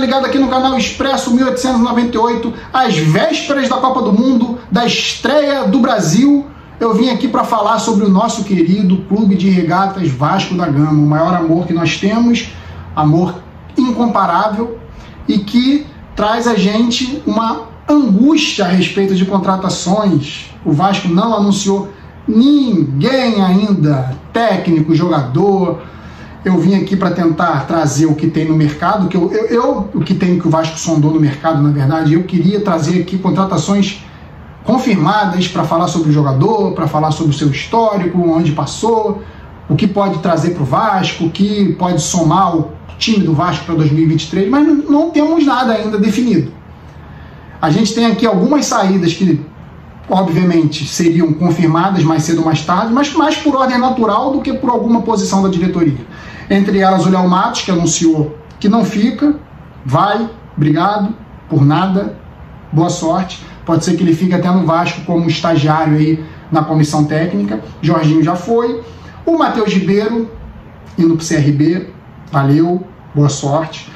ligado aqui no canal Expresso 1898, às vésperas da Copa do Mundo, da estreia do Brasil. Eu vim aqui para falar sobre o nosso querido Clube de Regatas Vasco da Gama, o maior amor que nós temos, amor incomparável, e que traz a gente uma angústia a respeito de contratações. O Vasco não anunciou ninguém ainda, técnico, jogador. Eu vim aqui para tentar trazer o que tem no mercado, o que tem que o Vasco sondou no mercado, na verdade. Eu queria trazer aqui contratações confirmadas para falar sobre o jogador, para falar sobre o seu histórico, onde passou, o que pode trazer para o Vasco, o que pode somar o time do Vasco para 2023, mas não temos nada ainda definido. A gente tem aqui algumas saídas que, obviamente, seriam confirmadas mais cedo ou mais tarde, mas mais por ordem natural do que por alguma posição da diretoria. Entre elas, o Léo Matos, que anunciou que não fica, vai, obrigado, por nada, boa sorte. Pode ser que ele fique até no Vasco como estagiário aí na comissão técnica. Jorginho já foi. O Matheus Ribeiro, indo para o CRB, valeu, boa sorte.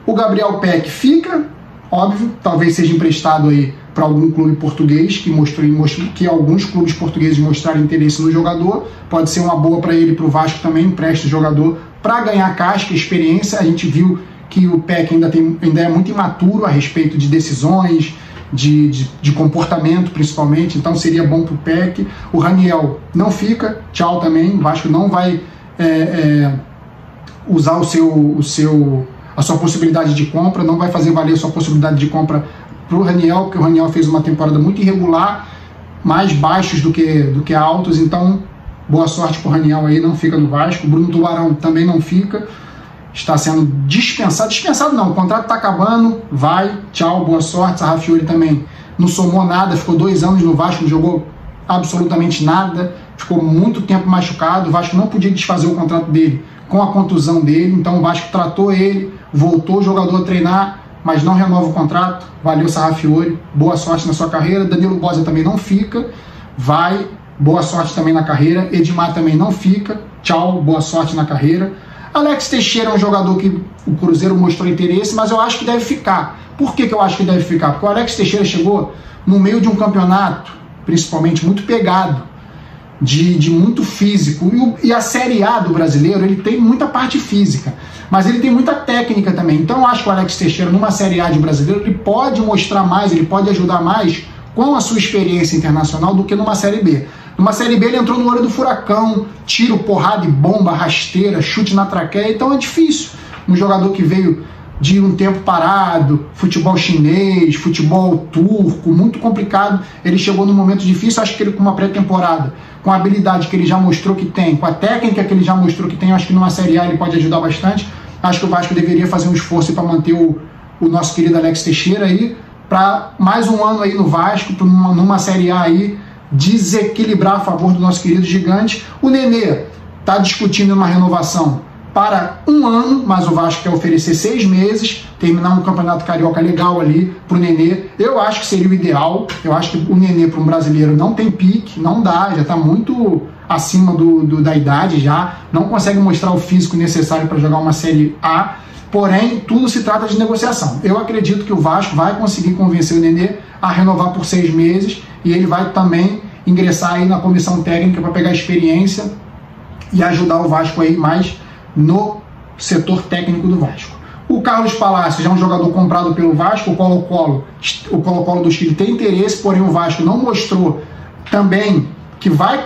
O Gabriel Peck fica, óbvio, talvez seja emprestado aí para algum clube português, que alguns clubes portugueses mostraram interesse no jogador. Pode ser uma boa para ele, para o Vasco também, empresta o jogador para ganhar casca, experiência. A gente viu que o Peck ainda é muito imaturo a respeito de decisões, de comportamento principalmente, então seria bom para o Peck. O Raniel não fica, tchau também. O Vasco não vai usar a sua possibilidade de compra, não vai fazer valer a sua possibilidade de compra para o Raniel, porque o Raniel fez uma temporada muito irregular, mais baixos do que altos, então boa sorte para o Raniel aí, não fica no Vasco. O Bruno Tubarão também não fica, está sendo dispensado não, o contrato está acabando, vai, tchau, boa sorte. Sarrafiori também não somou nada, ficou 2 anos no Vasco, não jogou absolutamente nada, ficou muito tempo machucado. O Vasco não podia desfazer o contrato dele com a contusão dele, então o Vasco tratou ele, voltou o jogador a treinar, mas não renova o contrato. Valeu, Sarrafiori, boa sorte na sua carreira. Danilo Bosa também não fica, vai, boa sorte também na carreira. Edmar também não fica, tchau, boa sorte na carreira. Alex Teixeira é um jogador que o Cruzeiro mostrou interesse, mas eu acho que deve ficar. Por que eu acho que deve ficar? Porque o Alex Teixeira chegou no meio de um campeonato, principalmente muito pegado, de muito físico. E a Série A do brasileiro, ele tem muita parte física, mas ele tem muita técnica também. Então eu acho que o Alex Teixeira, numa Série A de brasileiro, ele pode mostrar mais, ele pode ajudar mais com a sua experiência internacional do que numa Série B. Numa Série B ele entrou no olho do furacão, tiro, porrada e bomba, rasteira, chute na traqueia, então é difícil. Um jogador que veio de um tempo parado, futebol chinês, futebol turco, muito complicado, ele chegou num momento difícil. Acho que ele, com uma pré-temporada, com a habilidade que ele já mostrou que tem, com a técnica que ele já mostrou que tem, acho que numa Série A ele pode ajudar bastante. Acho que o Vasco deveria fazer um esforço para manter o nosso querido Alex Teixeira aí, para mais um ano aí no Vasco, numa Série A aí, desequilibrar a favor do nosso querido gigante. O Nenê está discutindo uma renovação para 1 ano, mas o Vasco quer oferecer 6 meses, terminar um campeonato carioca legal ali para o Nenê. Eu acho que seria o ideal. Eu acho que o Nenê para um brasileiro não tem pique, não dá, já está muito acima da idade, já não consegue mostrar o físico necessário para jogar uma Série A. Porém, tudo se trata de negociação. Eu acredito que o Vasco vai conseguir convencer o Nenê a renovar por 6 meses, e ele vai também ingressar aí na comissão técnica para pegar experiência e ajudar o Vasco aí mais no setor técnico do Vasco. O Carlos Palácio já é um jogador comprado pelo Vasco. O Colo-Colo do Chile tem interesse, porém o Vasco não mostrou também que vai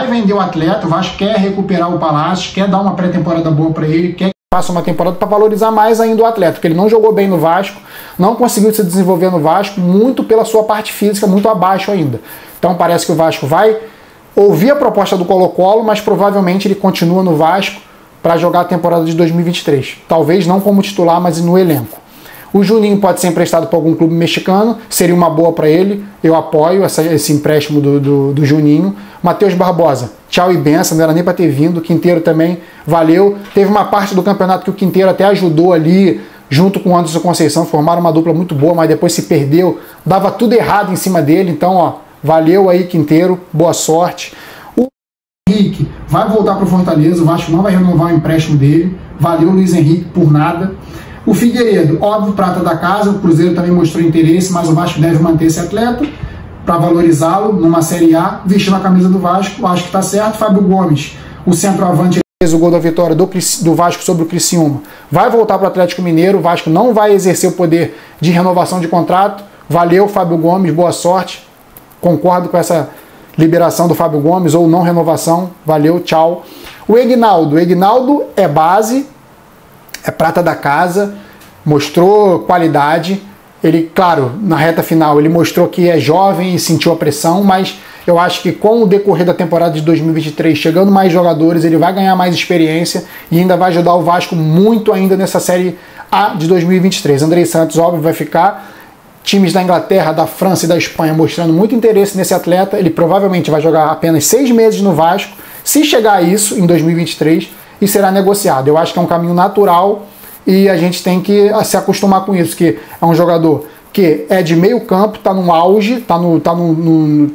vender o atleta. O Vasco quer recuperar o Palácio, quer dar uma pré-temporada boa para ele, quer que faça uma temporada para valorizar mais ainda o atleta, porque ele não jogou bem no Vasco, não conseguiu se desenvolver no Vasco, muito pela sua parte física, muito abaixo ainda. Então parece que o Vasco vai ouvir a proposta do Colo-Colo, mas provavelmente ele continua no Vasco para jogar a temporada de 2023. Talvez não como titular, mas no elenco. O Juninho pode ser emprestado para algum clube mexicano, seria uma boa para ele, eu apoio esse empréstimo do Juninho. Matheus Barbosa, tchau e benção, não era nem para ter vindo. Quinteiro também, valeu. Teve uma parte do campeonato que o Quinteiro até ajudou ali, junto com o Anderson Conceição, formaram uma dupla muito boa, mas depois se perdeu, dava tudo errado em cima dele. Então, ó, valeu aí, Quinteiro, boa sorte. O Henrique vai voltar para o Fortaleza, o Vasco não vai renovar o empréstimo dele, valeu Luiz Henrique por nada. O Figueiredo, óbvio, prata da casa, o Cruzeiro também mostrou interesse, mas o Vasco deve manter esse atleta para valorizá-lo numa Série A, vestindo a camisa do Vasco, acho que está certo. Fábio Gomes, o centroavante, fez o gol da vitória do Vasco sobre o Criciúma, vai voltar para o Atlético Mineiro, o Vasco não vai exercer o poder de renovação de contrato. Valeu, Fábio Gomes, boa sorte, concordo com essa liberação do Fábio Gomes, ou não renovação, valeu, tchau. O Egnaldo é base, é prata da casa, mostrou qualidade. Ele, claro, na reta final, ele mostrou que é jovem e sentiu a pressão, mas eu acho que com o decorrer da temporada de 2023, chegando mais jogadores, ele vai ganhar mais experiência e ainda vai ajudar o Vasco muito ainda nessa Série A de 2023. Andrei Santos, óbvio, vai ficar. Times da Inglaterra, da França e da Espanha mostrando muito interesse nesse atleta. Ele provavelmente vai jogar apenas 6 meses no Vasco, se chegar a isso em 2023, e será negociado. Eu acho que é um caminho natural e a gente tem que se acostumar com isso, que é um jogador que é de meio campo, está no auge,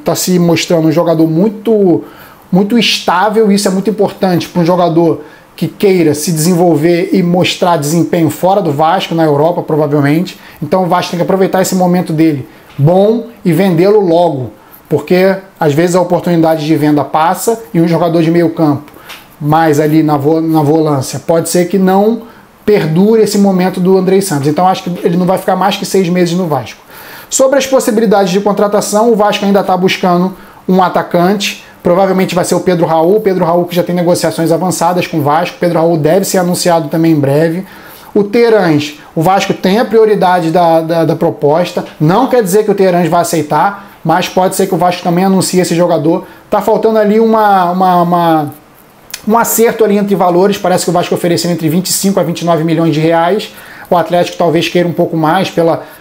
tá se mostrando um jogador muito estável. Isso é muito importante para um jogador que queira se desenvolver e mostrar desempenho fora do Vasco, na Europa provavelmente. Então o Vasco tem que aproveitar esse momento dele bom e vendê-lo logo, porque às vezes a oportunidade de venda passa e um jogador de meio campo, mais ali na volância, pode ser que não perdure esse momento do Andrei Santos. Então acho que ele não vai ficar mais que 6 meses no Vasco. Sobre as possibilidades de contratação, o Vasco ainda está buscando um atacante. Provavelmente vai ser o Pedro Raul que já tem negociações avançadas com o Vasco. Pedro Raul deve ser anunciado também em breve. O Terãs, o Vasco tem a prioridade da proposta. Não quer dizer que o Terãs vai aceitar, mas pode ser que o Vasco também anuncie esse jogador. Tá faltando ali um acerto ali entre valores. Parece que o Vasco ofereceu entre 25 a 29 milhões de reais. O Atlético talvez queira um pouco mais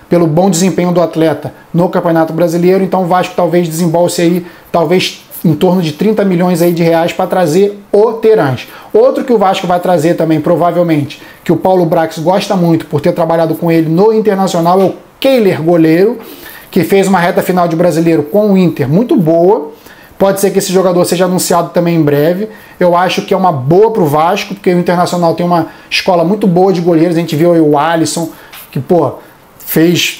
pelo bom desempenho do atleta no Campeonato Brasileiro. Então o Vasco talvez desembolse aí, talvez em torno de 30 milhões aí de reais para trazer o Terãs. Outro que o Vasco vai trazer também, provavelmente, que o Paulo Brax gosta muito por ter trabalhado com ele no Internacional, é o Kehler, goleiro, que fez uma reta final de Brasileiro com o Inter muito boa. Pode ser que esse jogador seja anunciado também em breve. Eu acho que é uma boa para o Vasco, porque o Internacional tem uma escola muito boa de goleiros. A gente viu aí o Alisson, que,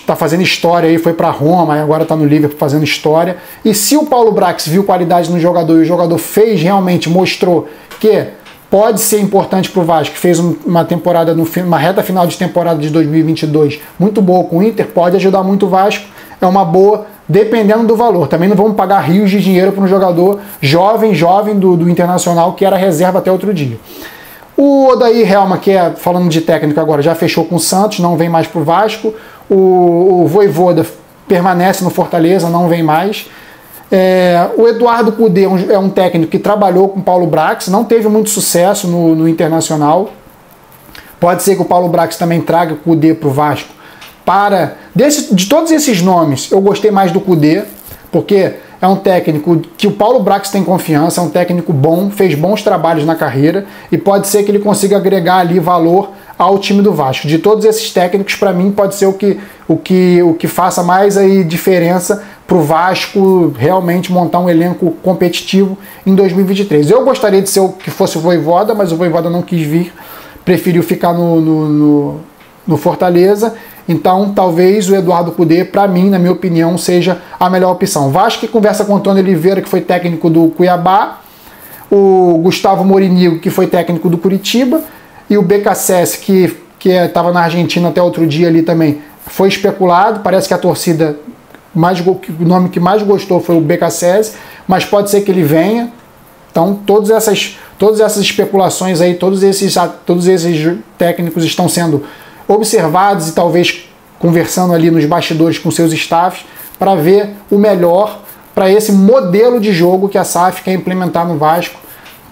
tá fazendo história aí, foi para Roma e agora tá no Liverpool fazendo história. E se o Paulo Brax viu qualidade no jogador e o jogador realmente mostrou que pode ser importante para o Vasco, fez uma temporada, uma reta final de temporada de 2022 muito boa com o Inter, pode ajudar muito o Vasco. É uma boa, dependendo do valor. Também não vamos pagar rios de dinheiro para um jogador jovem do Internacional, que era reserva até outro dia. O Odair Helma, que falando de técnico agora, já fechou com o Santos, não vem mais para o Vasco. O Vojvoda permanece no Fortaleza, não vem mais. O Eduardo Cudê é um técnico que trabalhou com o Paulo Brax, não teve muito sucesso no Internacional. Pode ser que o Paulo Brax também traga o Cudê para o Vasco. De todos esses nomes, eu gostei mais do Cudê, porque é um técnico que o Paulo Brax tem confiança, é um técnico bom, fez bons trabalhos na carreira e pode ser que ele consiga agregar ali valor ao time do Vasco. De todos esses técnicos, para mim, pode ser o que faça mais aí diferença para o Vasco realmente montar um elenco competitivo em 2023. Eu gostaria de ser o que fosse o Vojvoda, mas o Vojvoda não quis vir, preferiu ficar no Fortaleza. Então, talvez o Eduardo Cudê, para mim, na minha opinião, seja a melhor opção. Vasco que conversa com o Antônio Oliveira, que foi técnico do Cuiabá, o Gustavo Morínigo, que foi técnico do Curitiba, e o BKSS, que estava na Argentina até outro dia ali também, foi especulado. Parece que a torcida, o nome que mais gostou foi o BKSS, mas pode ser que ele venha. Então, todas essas especulações aí, todos esses técnicos estão sendo observados e talvez conversando ali nos bastidores com seus staffs para ver o melhor para esse modelo de jogo que a SAF quer implementar no Vasco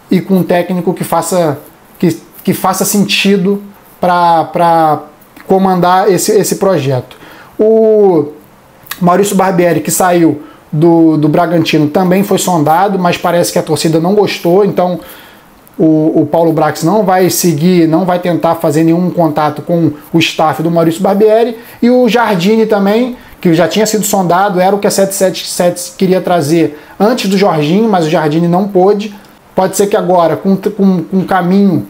e com um técnico que faça sentido para comandar esse projeto. O Maurício Barbieri, que saiu do Bragantino, também foi sondado, mas parece que a torcida não gostou, então o Paulo Brax não vai tentar fazer nenhum contato com o staff do Maurício Barbieri. E o Jardine também, que já tinha sido sondado, era o que a 777 queria trazer antes do Jorginho, mas o Jardine não pôde. Pode ser que agora, com um caminho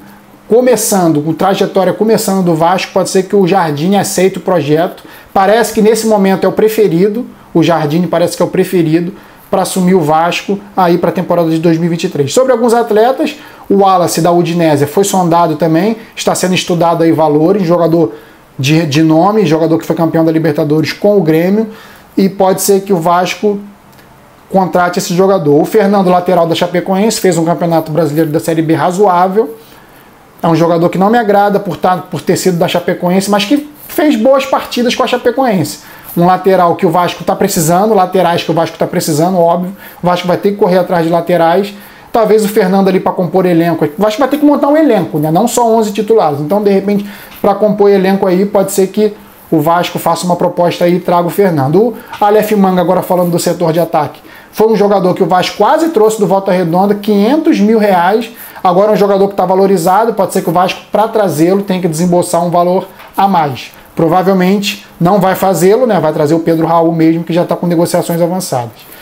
começando, com trajetória começando do Vasco, pode ser que o Jardim aceite o projeto. Parece que nesse momento é o preferido, o Jardim parece que é o preferido para assumir o Vasco aí para a temporada de 2023. Sobre alguns atletas, o Wallace da Udinese foi sondado também, está sendo estudado aí valores, jogador de nome, jogador que foi campeão da Libertadores com o Grêmio, e pode ser que o Vasco contrate esse jogador. O Fernando, lateral da Chapecoense, fez um campeonato brasileiro da Série B razoável. É um jogador que não me agrada por ter sido da Chapecoense, mas que fez boas partidas com a Chapecoense. Um lateral que o Vasco está precisando, laterais que o Vasco está precisando, óbvio. O Vasco vai ter que correr atrás de laterais. Talvez o Fernando ali para compor elenco. O Vasco vai ter que montar um elenco, né? Não só 11 titulares. Então, de repente, para compor elenco aí, pode ser que o Vasco faça uma proposta aí e traga o Fernando. O Aleph Manga, agora falando do setor de ataque, foi um jogador que o Vasco quase trouxe do Volta Redonda, 500 mil reais. Agora é um jogador que está valorizado, pode ser que o Vasco, para trazê-lo, tenha que desembolsar um valor a mais. Provavelmente não vai fazê-lo, né? Vai trazer o Pedro Raul mesmo, que já está com negociações avançadas.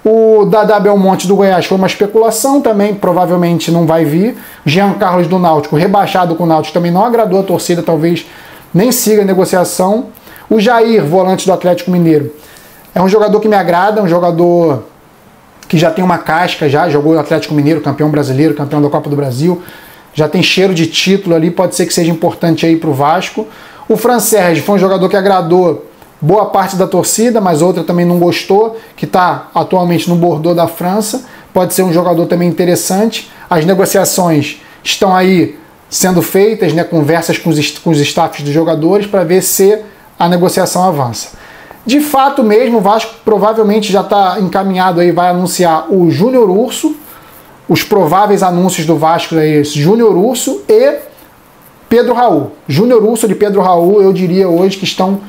O Dadá Belmonte do Goiás foi uma especulação também, provavelmente não vai vir. Jean Carlos do Náutico, rebaixado com o Náutico, também não agradou a torcida, talvez nem siga a negociação. O Jair, volante do Atlético Mineiro, é um jogador que me agrada, um jogador que já tem uma casca, já jogou no Atlético Mineiro, campeão brasileiro, campeão da Copa do Brasil, já tem cheiro de título ali, pode ser que seja importante aí para o Vasco. O Fran Sérgio foi um jogador que agradou boa parte da torcida, mas outra também não gostou, que está atualmente no Bordeaux da França, pode ser um jogador também interessante. As negociações estão aí sendo feitas, né, conversas com os staffs dos jogadores para ver se a negociação avança. De fato mesmo, o Vasco provavelmente já está encaminhado aí, vai anunciar o Júnior Urso, os prováveis anúncios do Vasco aí, Júnior Urso e Pedro Raul. Júnior Urso e Pedro Raul, eu diria hoje que estão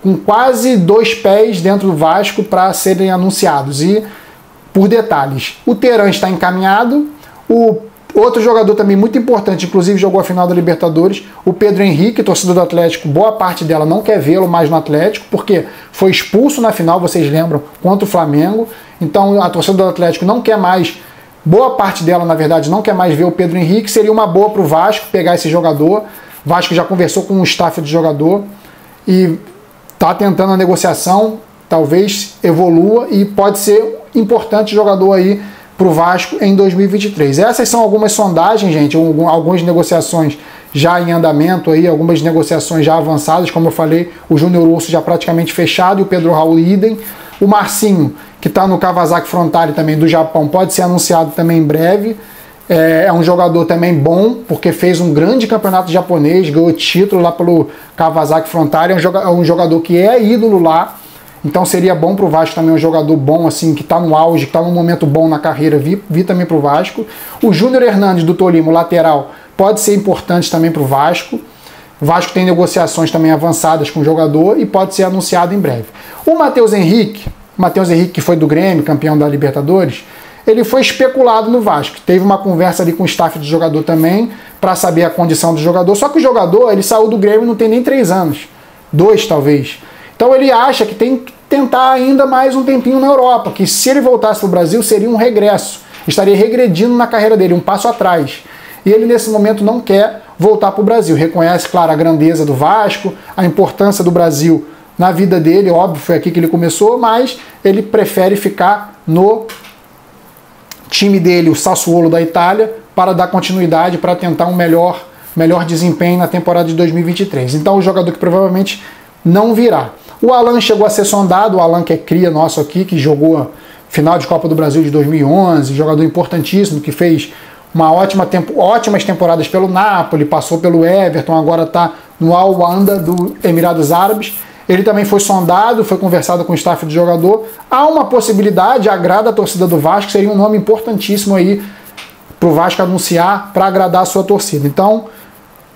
com quase 2 pés dentro do Vasco para serem anunciados. E, por detalhes, o Terã está encaminhado, o outro jogador também muito importante, inclusive jogou a final da Libertadores, o Pedro Henrique, torcedor do Atlético, boa parte dela não quer vê-lo mais no Atlético, porque foi expulso na final, vocês lembram, contra o Flamengo. Então a torcida do Atlético não quer mais, boa parte dela, na verdade, não quer mais ver o Pedro Henrique. Seria uma boa para o Vasco pegar esse jogador. O Vasco já conversou com o staff do jogador e está tentando a negociação, talvez evolua e pode ser importante jogador aí para o Vasco em 2023. Essas são algumas sondagens, gente, algumas negociações já em andamento, aí, algumas negociações já avançadas, como eu falei, o Júnior Urso já praticamente fechado e o Pedro Raul idem. O Marcinho, que está no Kawasaki Frontale também do Japão, pode ser anunciado também em breve. É um jogador também bom, porque fez um grande campeonato japonês, ganhou título lá pelo Kawasaki Frontale, é um jogador que é ídolo lá. Então seria bom para o Vasco também, um jogador bom, assim, que está no auge, que está num momento bom na carreira, vir também para o Vasco. O Júnior Hernandes do Tolima, lateral, pode ser importante também para o Vasco. O Vasco tem negociações também avançadas com o jogador e pode ser anunciado em breve. O Matheus Henrique, que foi do Grêmio, campeão da Libertadores, ele foi especulado no Vasco. Teve uma conversa ali com o staff do jogador também, para saber a condição do jogador. Só que o jogador, ele saiu do Grêmio não tem nem 3 anos. 2 talvez. Então ele acha que tem que tentar ainda mais um tempinho na Europa, que se ele voltasse para o Brasil seria um regresso, estaria regredindo na carreira dele, um passo atrás. E ele nesse momento não quer voltar para o Brasil. Reconhece, claro, a grandeza do Vasco, a importância do Brasil na vida dele, óbvio, foi aqui que ele começou, mas ele prefere ficar no time dele, o Sassuolo da Itália, para dar continuidade, para tentar um melhor desempenho na temporada de 2023. Então o jogador que provavelmente não virá. O Alan chegou a ser sondado, o Alan que é cria nosso aqui, que jogou final de Copa do Brasil de 2011, jogador importantíssimo, que fez ótimas temporadas pelo Napoli, passou pelo Everton, agora está no Al-Wanda do Emirados Árabes. Ele também foi sondado, foi conversado com o staff do jogador. Há uma possibilidade, agrada a torcida do Vasco, seria um nome importantíssimo aí para o Vasco anunciar, para agradar a sua torcida. Então,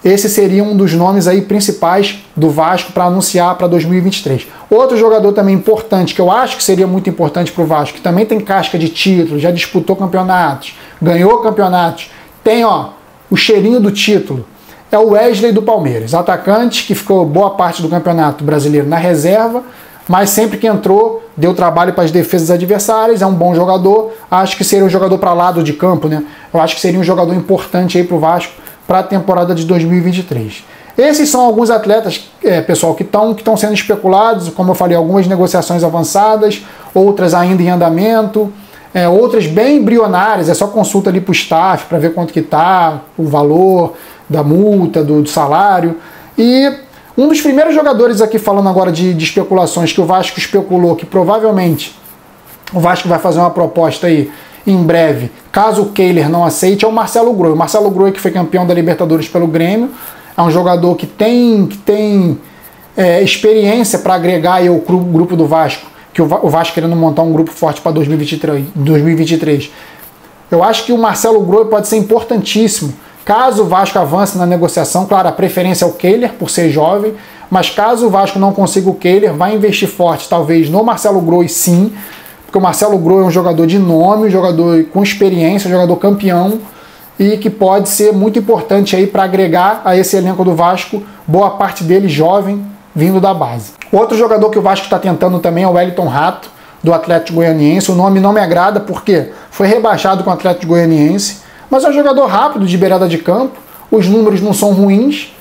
esse seria um dos nomes aí principais do Vasco para anunciar para 2023. Outro jogador também importante, que eu acho que seria muito importante para o Vasco, que também tem casca de título, já disputou campeonatos, ganhou campeonatos, tem o cheirinho do título, é o Wesley do Palmeiras, atacante que ficou boa parte do campeonato brasileiro na reserva, mas sempre que entrou, deu trabalho para as defesas adversárias, é um bom jogador, acho que seria um jogador para lado de campo, né? Eu acho que seria um jogador importante aí para o Vasco para a temporada de 2023. Esses são alguns atletas, pessoal, que estão sendo especulados, como eu falei, algumas negociações avançadas, outras ainda em andamento, outras bem embrionárias, é só consulta ali para o staff para ver quanto que está, o valor da multa, do salário. E um dos primeiros jogadores aqui, falando agora de especulações, que o Vasco especulou que provavelmente o Vasco vai fazer uma proposta aí em breve, caso o Kehler não aceite, é o Marcelo Groi. O Marcelo Groi, que foi campeão da Libertadores pelo Grêmio, é um jogador que tem experiência para agregar aí o grupo do Vasco, que o Vasco querendo montar um grupo forte para 2023. Eu acho que o Marcelo Groi pode ser importantíssimo, caso o Vasco avance na negociação. Claro, a preferência é o Kehler, por ser jovem, mas caso o Vasco não consiga o Kehler, vai investir forte, talvez, no Marcelo Groi, sim, porque o Marcelo Groi é um jogador de nome, um jogador com experiência, um jogador campeão, e que pode ser muito importante aí para agregar a esse elenco do Vasco, boa parte dele jovem, vindo da base. Outro jogador que o Vasco está tentando também é o Wellington Rato, do Atlético Goianiense. O nome não me agrada porque foi rebaixado com o Atlético Goianiense, mas é um jogador rápido, de beirada de campo, os números não são ruins,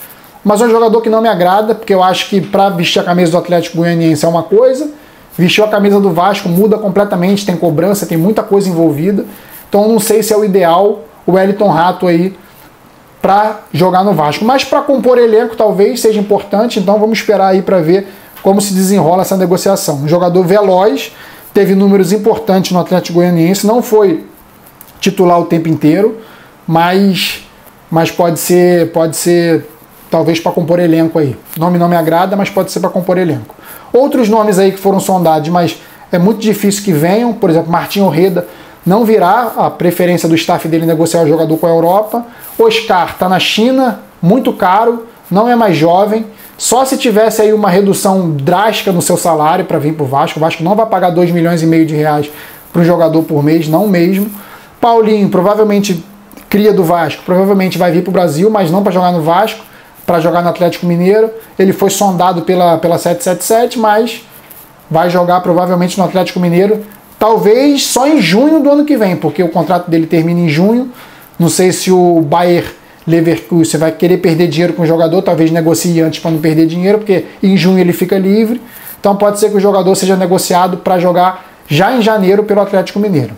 mas é um jogador que não me agrada, porque eu acho que para vestir a camisa do Atlético Goianiense é uma coisa, vestiu a camisa do Vasco muda completamente, tem cobrança, tem muita coisa envolvida, então eu não sei se é o ideal o Wellington Rato aí para jogar no Vasco, mas para compor elenco talvez seja importante, então vamos esperar aí para ver como se desenrola essa negociação. Um jogador veloz, teve números importantes no Atlético Goianiense, não foi titular o tempo inteiro, mas pode ser talvez para compor elenco aí. O nome não me agrada, mas pode ser para compor elenco. Outros nomes aí que foram sondados, mas é muito difícil que venham, por exemplo, Martim Orreda não virá, a preferência do staff dele negociar o jogador com a Europa. Oscar está na China, muito caro, não é mais jovem, só se tivesse aí uma redução drástica no seu salário para vir para o Vasco não vai pagar 2,5 milhões de reais para um jogador por mês, não mesmo. Paulinho, provavelmente cria do Vasco, provavelmente vai vir para o Brasil, mas não para jogar no Vasco, para jogar no Atlético Mineiro. Ele foi sondado pela 777, mas vai jogar provavelmente no Atlético Mineiro, talvez só em junho do ano que vem, porque o contrato dele termina em junho. Não sei se o Bayer Leverkusen vai querer perder dinheiro com o jogador, talvez negocie antes para não perder dinheiro, porque em junho ele fica livre. Então pode ser que o jogador seja negociado para jogar já em janeiro pelo Atlético Mineiro.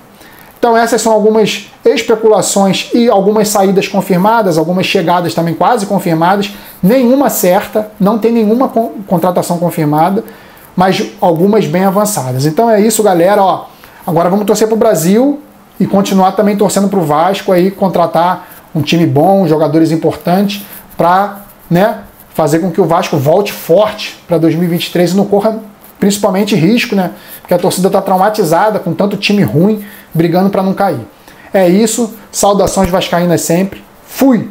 Então essas são algumas especulações e algumas saídas confirmadas, algumas chegadas também quase confirmadas, nenhuma certa, não tem nenhuma contratação confirmada, mas algumas bem avançadas. Então é isso, galera. Ó, agora vamos torcer para o Brasil e continuar também torcendo para o Vasco aí contratar um time bom, jogadores importantes, para, né, fazer com que o Vasco volte forte para 2023 e não corra principalmente risco, né? Porque a torcida está traumatizada com tanto time ruim brigando para não cair. É isso, saudações vascaínas sempre. Fui!